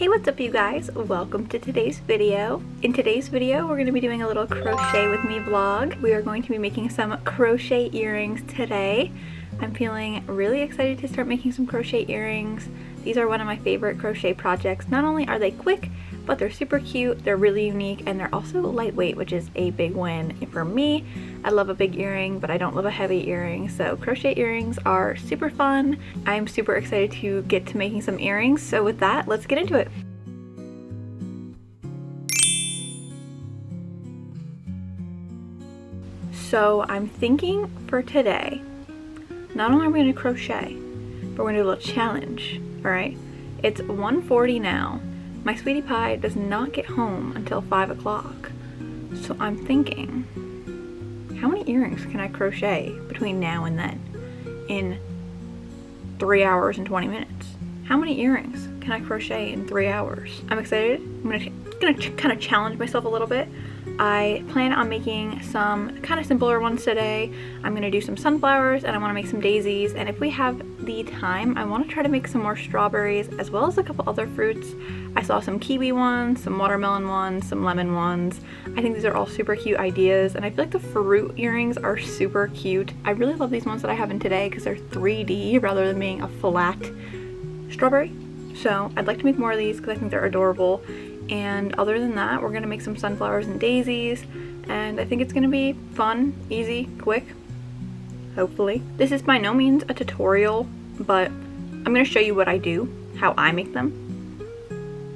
Hey, what's up you guys? Welcome to today's video. In today's video, we're going to be doing a little crochet with me vlog. We are going to be making some crochet earrings today. I'm feeling really excited to start making some crochet earrings. These are one of my favorite crochet projects. Not only are they quick, but they're super cute, they're really unique, and they're also lightweight, which is a big win for me. I love a big earring, but I don't love a heavy earring, so crochet earrings are super fun. I'm super excited to get to making some earrings, so with that, let's get into it. So I'm thinking for today, not only are we going to crochet, but we're going to do a little challenge, alright? It's 1:40 now. My sweetie pie does not get home until 5 o'clock. So I'm thinking, how many earrings can I crochet between now and then in 3 hours and 20 minutes? How many earrings can I crochet in 3 hours? I'm excited. I'm gonna kind of challenge myself a little bit. I plan on making some kind of simpler ones today. I'm gonna do some sunflowers and I want to make some daisies, and if we have the time, I want to try to make some more strawberries as well as a couple other fruits. I saw some kiwi ones, some watermelon ones, some lemon ones. I think these are all super cute ideas, and I feel like the fruit earrings are super cute. I really love these ones that I have in today because they're 3D rather than being a flat strawberry. So I'd like to make more of these because I think they're adorable. And other than that, we're gonna make some sunflowers and daisies, and I think it's gonna be fun, easy, quick, hopefully. This is by no means a tutorial, but I'm gonna show you what I do, how I make them.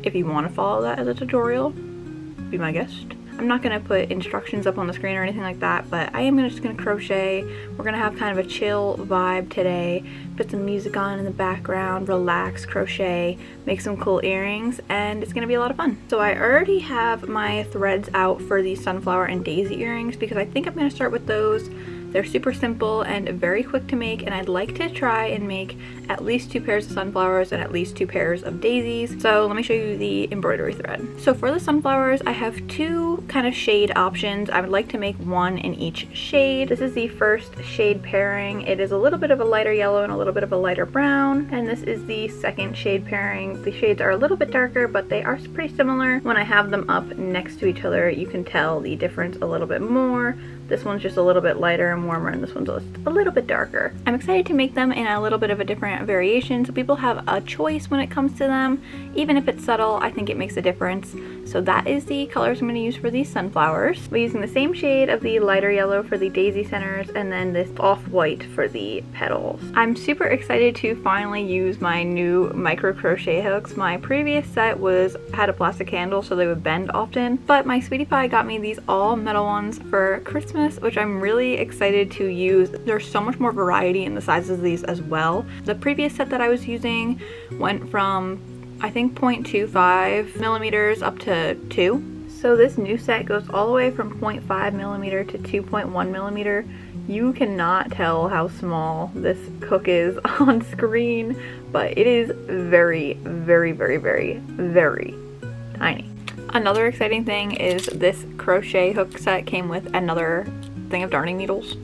If you want to follow that as a tutorial, be my guest. I'm not gonna put instructions up on the screen or anything like that, but I am just gonna crochet. We're gonna have kind of a chill vibe today, put some music on in the background, relax, crochet, make some cool earrings, and it's gonna be a lot of fun. So I already have my threads out for these sunflower and daisy earrings because I think I'm gonna start with those. They're super simple and very quick to make, and I'd like to try and make at least 2 pairs of sunflowers and at least 2 pairs of daisies. So let me show you the embroidery thread. So for the sunflowers, I have 2 kind of shade options. I would like to make 1 in each shade. This is the first shade pairing. It is a little bit of a lighter yellow and a little bit of a lighter brown. And this is the second shade pairing. The shades are a little bit darker, but they are pretty similar. When I have them up next to each other, you can tell the difference a little bit more. This one's just a little bit lighter and warmer, and this one's a little bit darker. I'm excited to make them in a little bit of a different variation so people have a choice when it comes to them. Even if it's subtle, I think it makes a difference. So that is the colors I'm going to use for these sunflowers. We're using the same shade of the lighter yellow for the daisy centers and then this off-white for the petals. I'm super excited to finally use my new micro crochet hooks. My previous set had a plastic handle so they would bend often, but my sweetie pie got me these all metal ones for Christmas, which I'm really excited to use. There's so much more variety in the sizes of these as well. The previous set that I was using went from I think 0.25 millimeters up to 2. So this new set goes all the way from 0.5 millimeter to 2.1 millimeter. You cannot tell how small this hook is on screen, but it is very, very, very, very, very tiny. Another exciting thing is this crochet hook set came with another thing of darning needles.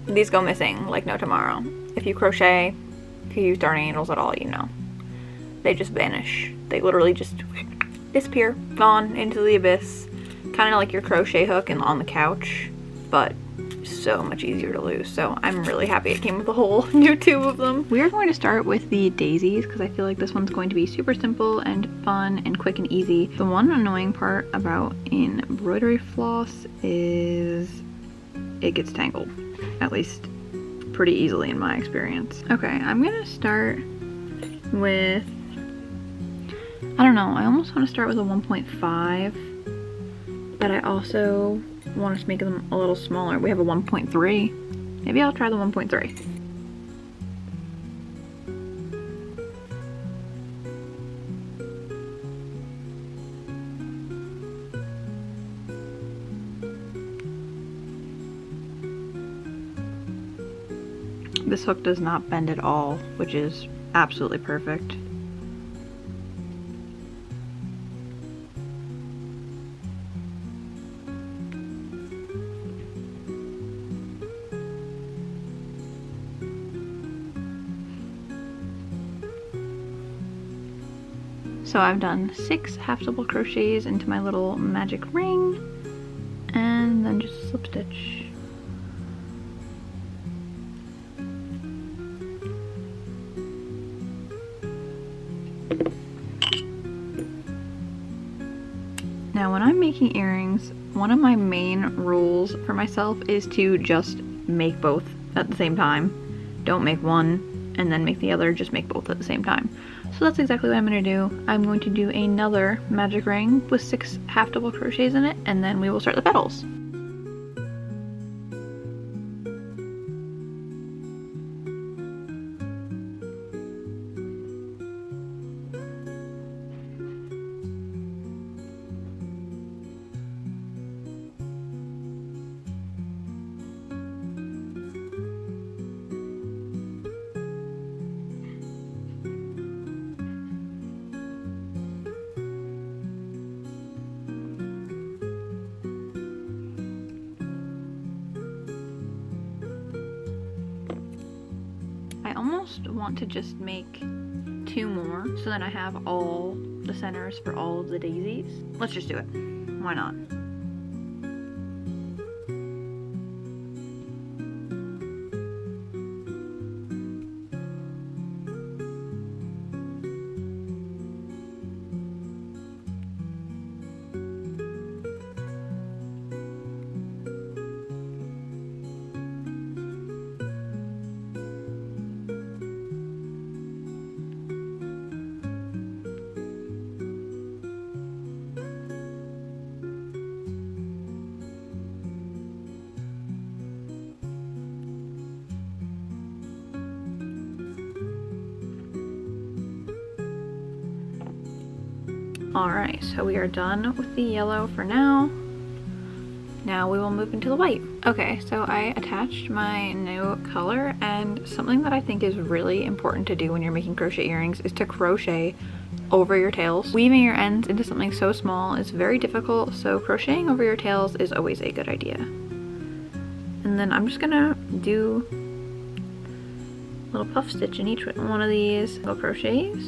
These go missing like no tomorrow. If you crochet, if you use darning needles at all, you know. They just vanish. They literally just disappear, gone into the abyss. Kind of like your crochet hook and on the couch, but so much easier to lose. So I'm really happy it came with a whole new tube of them. We are going to start with the daisies because I feel like this one's going to be super simple and fun and quick and easy. The one annoying part about embroidery floss is it gets tangled, at least pretty easily in my experience. Okay, I'm gonna start with, I don't know, I almost want to start with a 1.5, but I also want us to make them a little smaller. We have a 1.3. Maybe I'll try the 1.3. This hook does not bend at all, which is absolutely perfect. So I've done 6 half double crochets into my little magic ring, and then just a slip stitch. Now when I'm making earrings, one of my main rules for myself is to just make both at the same time. Don't make one and then make the other, just make both at the same time. So that's exactly what I'm going to do. I'm going to do another magic ring with 6 half double crochets in it, and then we will start the petals. I almost want to just make 2 more so then I have all the centers for all of the daisies. Let's just do it. Why not? Alright, so we are done with the yellow for now. Now we will move into the white. Okay, so I attached my new color, and something that I think is really important to do when you're making crochet earrings is to crochet over your tails. Weaving your ends into something so small is very difficult, so crocheting over your tails is always a good idea. And then I'm just gonna do a little puff stitch in each one of these little crochets.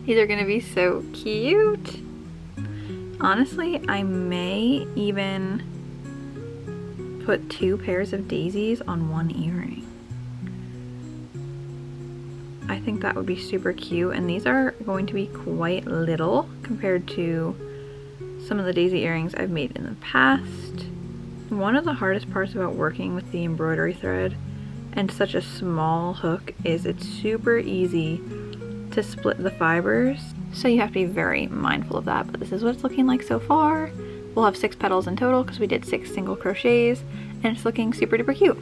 These are gonna be so cute. Honestly, I may even put 2 pairs of daisies on 1 earring. I think that would be super cute, and these are going to be quite little compared to some of the daisy earrings I've made in the past. One of the hardest parts about working with the embroidery thread and such a small hook is it's super easy to split the fibers, so you have to be very mindful of that. But this is what it's looking like so far. We'll have 6 petals in total because we did 6 single crochets, and it's looking super duper cute.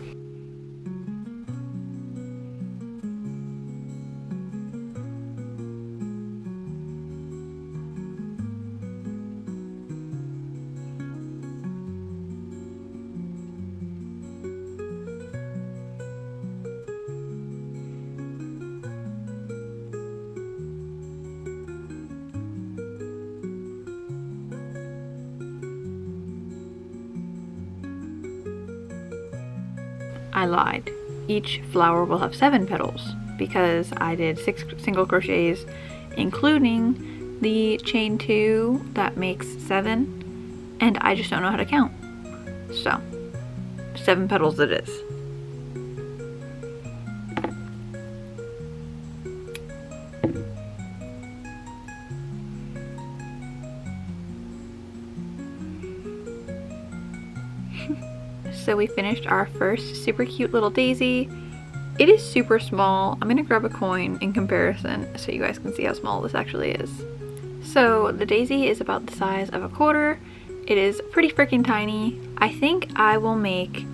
I lied. Each flower will have 7 petals because I did 6 single crochets, including the chain 2 that makes 7, and I just don't know how to count. So, 7 petals it is. So we finished our first super cute little daisy. It is super small. I'm gonna grab a coin in comparison so you guys can see how small this actually is. So the daisy is about the size of a quarter. It is pretty freaking tiny. I think I will make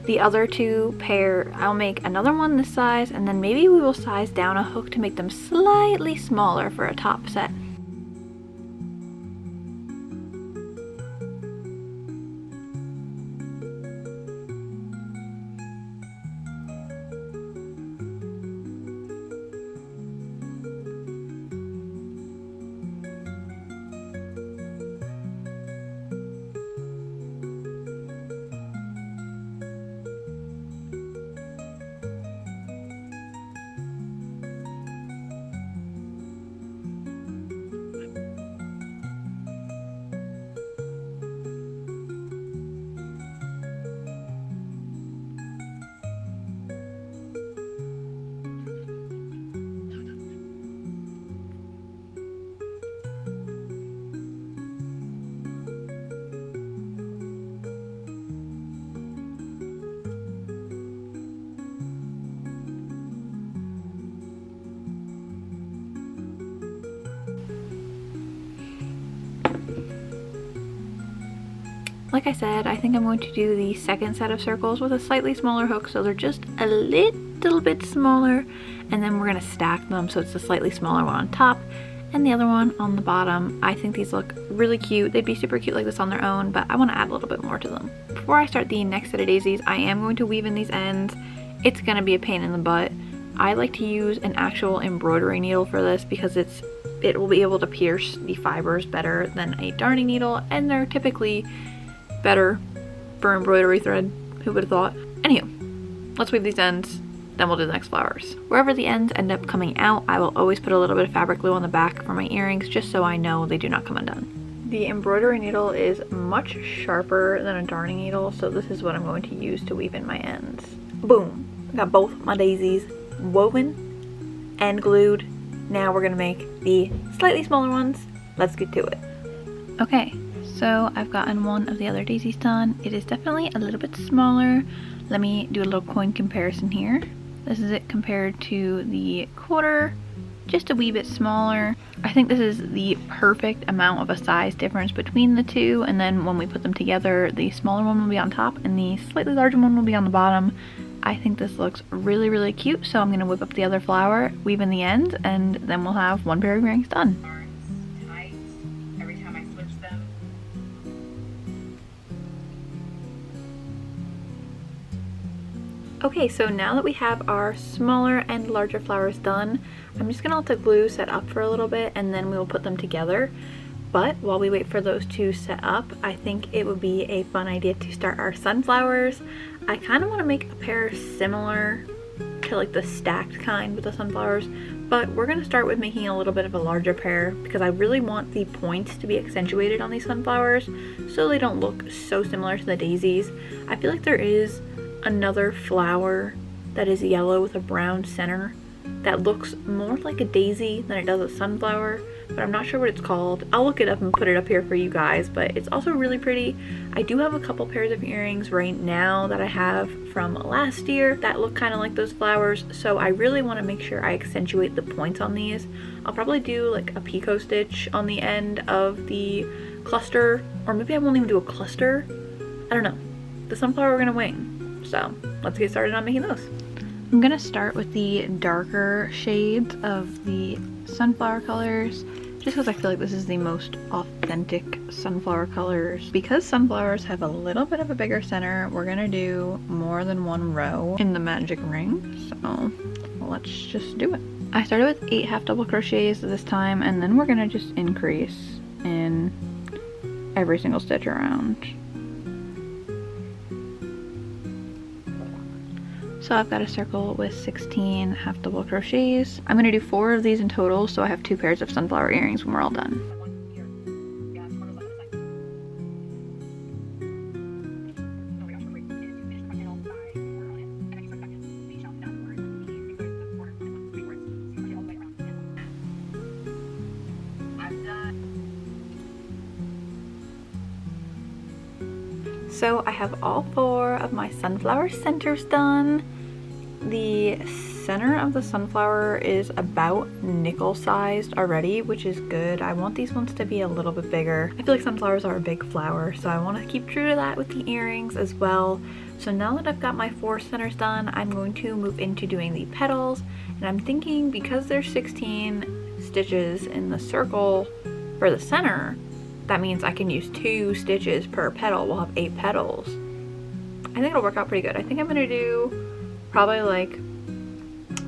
the other two pair, I'll make another one this size, and then maybe we will size down a hook to make them slightly smaller for a top set. Like I said, I think I'm going to do the second set of circles with a slightly smaller hook, so they're just a little bit smaller, and then we're going to stack them so it's a slightly smaller one on top and the other one on the bottom. I think these look really cute. They'd be super cute like this on their own, but I want to add a little bit more to them. Before I start the next set of daisies, I am going to weave in these ends. It's going to be a pain in the butt. I like to use an actual embroidery needle for this because it will be able to pierce the fibers better than a darning needle, and they're typically better for embroidery thread. Who would have thought? Anywho, let's weave these ends, then we'll do the next flowers. Wherever the ends end up coming out, I will always put a little bit of fabric glue on the back for my earrings just so I know they do not come undone. The embroidery needle is much sharper than a darning needle, so this is what I'm going to use to weave in my ends. Boom! I got both my daisies woven and glued. Now we're gonna make the slightly smaller ones. Let's get to it. Okay. So I've gotten one of the other daisies done. It is definitely a little bit smaller. Let me do a little coin comparison here. This is it compared to the quarter, just a wee bit smaller. I think this is the perfect amount of a size difference between the two, and then when we put them together, the smaller one will be on top and the slightly larger one will be on the bottom. I think this looks really, really cute, so I'm gonna whip up the other flower, weave in the ends, and then we'll have one pair of earrings done. Okay, so now that we have our smaller and larger flowers done, I'm just gonna let the glue set up for a little bit and then we will put them together. But while we wait for those to set up, I think it would be a fun idea to start our sunflowers. I kind of want to make a pair similar to like the stacked kind with the sunflowers, but we're gonna start with making a little bit of a larger pair because I really want the points to be accentuated on these sunflowers so they don't look so similar to the daisies. I feel like there is another flower that is yellow with a brown center that looks more like a daisy than it does a sunflower, but I'm not sure what it's called. I'll look it up and put it up here for you guys, but it's also really pretty. I do have a couple pairs of earrings right now that I have from last year that look kind of like those flowers, so I really want to make sure I accentuate the points on these. I'll probably do like a picot stitch on the end of the cluster, or maybe I won't even do a cluster. I don't know. The sunflower we're gonna wing. So let's get started on making those. I'm gonna start with the darker shades of the sunflower colors just because I feel like this is the most authentic sunflower colors. Because sunflowers have a little bit of a bigger center, we're gonna do more than one row in the magic ring, so let's just do it. I started with 8 half double crochets this time, and then we're gonna just increase in every single stitch around. So I've got a circle with 16 half double crochets. I'm gonna do 4 of these in total, so I have 2 pairs of sunflower earrings when we're all done. So I have all 4 of my sunflower centers done. the center of the sunflower is about nickel sized already, which is good. I want these ones to be a little bit bigger. I feel like sunflowers are a big flower, so I want to keep true to that with the earrings as well. So now that I've got my 4 centers done, I'm going to move into doing the petals, and I'm thinking because there's 16 stitches in the circle for the center, that means I can use 2 stitches per petal. We'll have 8 petals. I think it'll work out pretty good. I think I'm gonna do probably like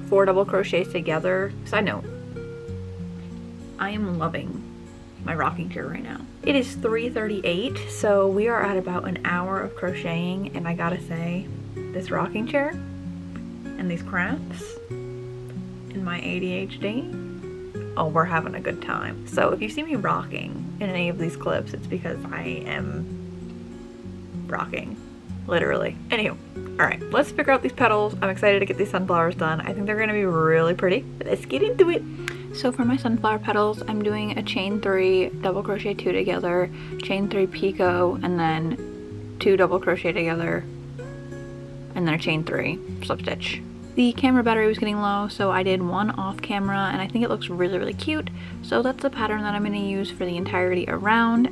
4 double crochets together. Side note, I am loving my rocking chair right now. It is 3:38, so we are at about an hour of crocheting, and I gotta say, this rocking chair and these cramps and my ADHD, oh, we're having a good time. So if you see me rocking in any of these clips, it's because I am rocking, literally. Anywho, all right, let's figure out these petals. I'm excited to get these sunflowers done. I think they're gonna be really pretty. Let's get into it. So for my sunflower petals, I'm doing a chain 3, double crochet 2 together, chain 3 picot, and then 2 double crochet together, and then a chain 3 slip stitch. The camera battery was getting low, so I did 1 off camera, and I think it looks really, really cute. So that's the pattern that I'm gonna use for the entirety around.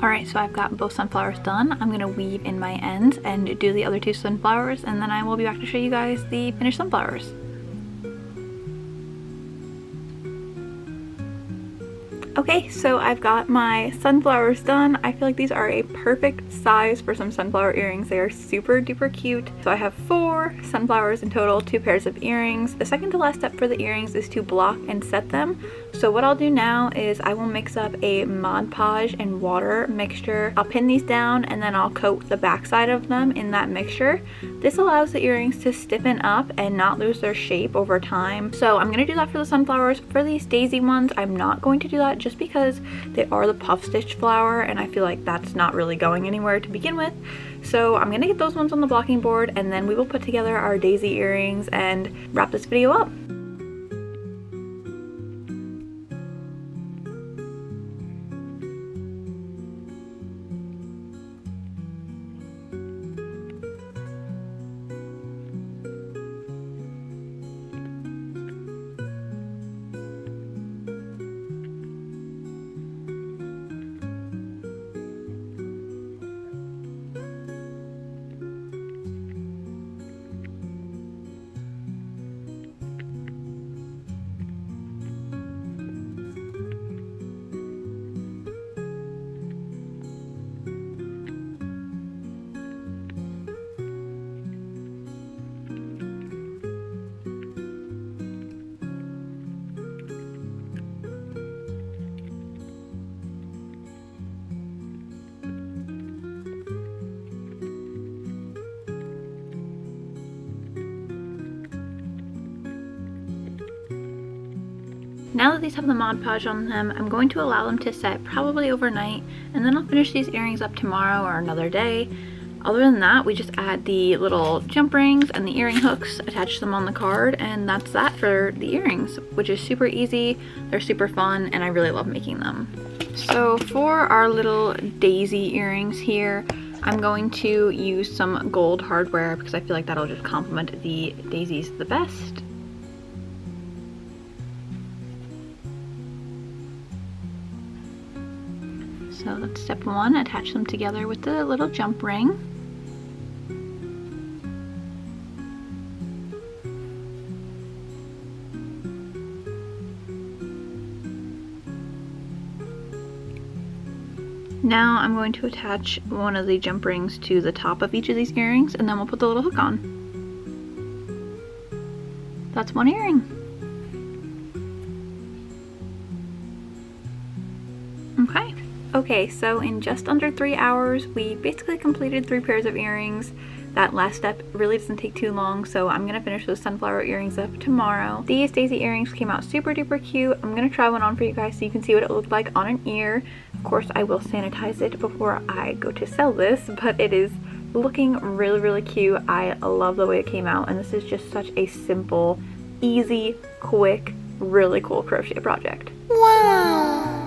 Alright, so I've got both sunflowers done. I'm going to weave in my ends and do the other 2 sunflowers, and then I will be back to show you guys the finished sunflowers. Okay, so I've got my sunflowers done. I feel like these are a perfect size for some sunflower earrings. They are super duper cute. So I have 4 sunflowers in total, 2 pairs of earrings. The second to last step for the earrings is to block and set them. So what I'll do now is I will mix up a Mod Podge and water mixture. I'll pin these down and then I'll coat the back side of them in that mixture. This allows the earrings to stiffen up and not lose their shape over time. So I'm going to do that for the sunflowers. For these daisy ones, I'm not going to do that just because they are the puff stitch flower and I feel like that's not really going anywhere to begin with. So I'm going to get those ones on the blocking board and then we will put together our daisy earrings and wrap this video up. Now that these have the Mod Podge on them, I'm going to allow them to set probably overnight, and then I'll finish these earrings up tomorrow or another day. Other than that, we just add the little jump rings and the earring hooks, attach them on the card, and that's that for the earrings, which is super easy. They're super fun, and I really love making them. So for our little daisy earrings here, I'm going to use some gold hardware because I feel like that'll just complement the daisies the best. So that's step one, attach them together with the little jump ring. Now I'm going to attach one of the jump rings to the top of each of these earrings, and then we'll put the little hook on. That's one earring. Okay, so in just under 3 hours, we basically completed 3 pairs of earrings. That last step really doesn't take too long, so I'm gonna finish those sunflower earrings up tomorrow. These daisy earrings came out super duper cute. I'm gonna try one on for you guys so you can see what it looked like on an ear. Of course, I will sanitize it before I go to sell this, but it is looking really, really cute. I love the way it came out, and this is just such a simple, easy, quick, really cool crochet project. Wow!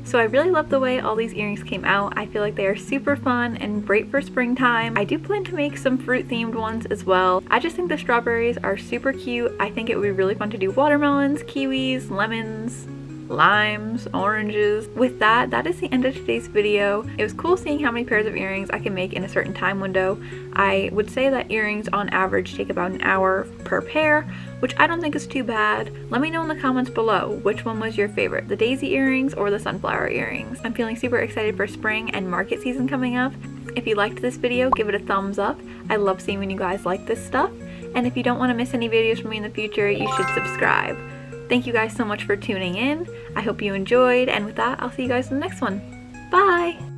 So I really love the way all these earrings came out. I feel like they are super fun and great for springtime. I do plan to make some fruit themed ones as well. I just think the strawberries are super cute. I think it would be really fun to do watermelons, kiwis, lemons, limes, oranges. With that, that is the end of today's video. It was cool seeing how many pairs of earrings I can make in a certain time window. I would say that earrings on average take about an hour per pair, which I don't think is too bad. Let me know in the comments below which one was your favorite, the daisy earrings or the sunflower earrings. I'm feeling super excited for spring and market season coming up. If you liked this video, give it a thumbs up. I love seeing when you guys like this stuff. And if you don't want to miss any videos from me in the future, you should subscribe. Thank you guys so much for tuning in. I hope you enjoyed, and with that, I'll see you guys in the next one. Bye!